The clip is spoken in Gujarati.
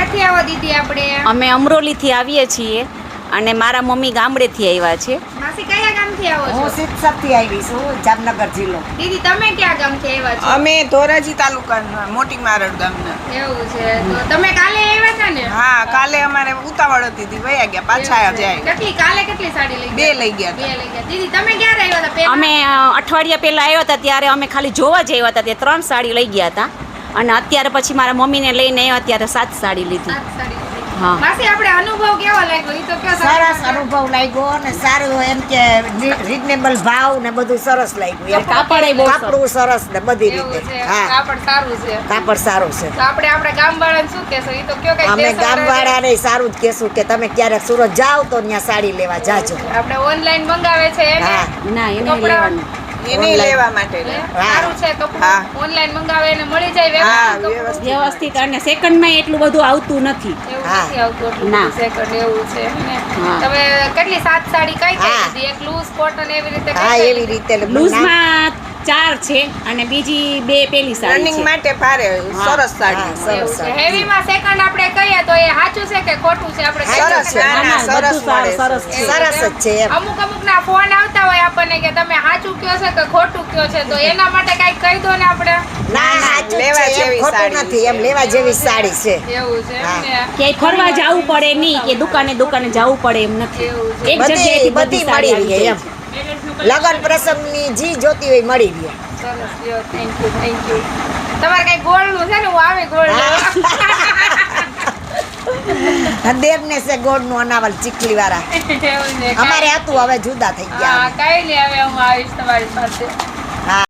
ક્યાંથી આવો દીદી આપણે? અમે અમરોલીથી આવીએ છીએ અને મારા મમ્મી ગામડેથી આવ્યા છે. માસી કયા ગામથી આવો છો? હું સિદ્ધસરથી આવી છું, જામનગર જિલ્લો. દીદી તમે ક્યાં ગામથી આવ્યા છો? અમે ધોરાજી તાલુકાના મોટી મારડ ગામના. એવું છે. તો તમે કાલે આવ્યા હતા ને? હા, કાલે અમારે ઉતાવળ હતી તી વયા ગયા, પાછા જાય. કાલે કેટલી સાડી લઈ બે લઈ ગયા બે લઈ ગયા. દીદી તમે ક્યારે આવ્યા હતા પહેલા? અમે અઠવાડિયા પહેલા આવ્યા હતા ત્યારે અમે ખાલી જોવા જ આવ્યા હતા, તે 3 સાડી લઈ ગયા હતા અને અત્યારે પછી મારા મમ્મીને લઈને આવ્યા ત્યારે 7 સાડી લીધી. 7 સાડી લીધી. હા. માસી આપણે અનુભવ કેવો લાગ્યો? ઈ તો કયો સરસ અનુભવ લાગ્યો અને સારું એમ કે રીઝનેબલ ભાવ ને બધું સરસ લાગ્યું એમ. કાપડ બહુ કાપડું સરસ ને બધી એવું રીતે. છે. હા, કાપડ સારું છે. કાપડ સારું છે. તો આપણે ગામવાળાને શું કહેશો? ઈ તો કયો કઈ અમે ગામવાળાને સારું જ કહેશું કે તમે ક્યારેક સુરત જાઓ તો ત્યાં સાડી લેવા જાજો. આપણે ઓનલાઈન મંગાવે છે એને હા, ના એને કપડાં લેવાનું. એને લેવા માટે સારું છે કપડું. હા. ઓનલાઈન મંગાવે એને મળી જાય હા, વ્યવસ્થિત કપડું. વ્યવસ્થિત અને સેકન્ડમાં એટલું બધું આવતું નથી. એવું હા. નથી આવતું એટલું ના. બધું second એવું છે ને. હા. તમે કેટલી 7 સાડી કઈ કઈ હા. લીધી? એક લૂઝ કોટન એવી રીતે હા, કઈ એવી રીતે લૂઝમાં 4 છે અને બીજી 2 પેલી સાડી રનિંગ છે. માટે ભારે સરસ સાડી. હા, સરસ એવું છે. સાડી. હેવીમાં સેકન્ડ આપણે કહીએ તો એ સાચું છે કે ખોટું છે? આપણે કહી સરસ શકીએ? છે. ના, ના, બધું સરસ મળે સરસ છે. છે. સરસ જ છે એમ. અમુક ના ફોન આવતા હોય આપણને કે તમે સાચું કયો છે કે ખોટું કયો છે, તો એના માટે કઈક કહી દો ને આપણે. ના, સાચું જ લેવા છે એમ, જેવી ખોટું સાડી નથી એમ, લેવા જેવી સાડી છે. એવું છે હા. ને. ક્યાંય ફરવા જવું પડે નહીં કે દુકાને જવું પડે એમ નથી. એવું છે. એક બધી જગ્યાએથી બધી સાડી મળી આવી રહે જાય એમ. છે. લગન પ્રસંગની જી જોતી હોય મળી રહે. સરસ લ્યો. Thank you thank you. તમારે કઈ ગોળનું છે ને? હું આવી ગોળ દેવ ને છે ગોળ નું અનાવલ ચીખલી વાળા એવું છે. અમારે હતું, હવે જુદા થઈ ગયા. હા, કઈ નહીં, હવે હું આવીશ તમારી પાસે.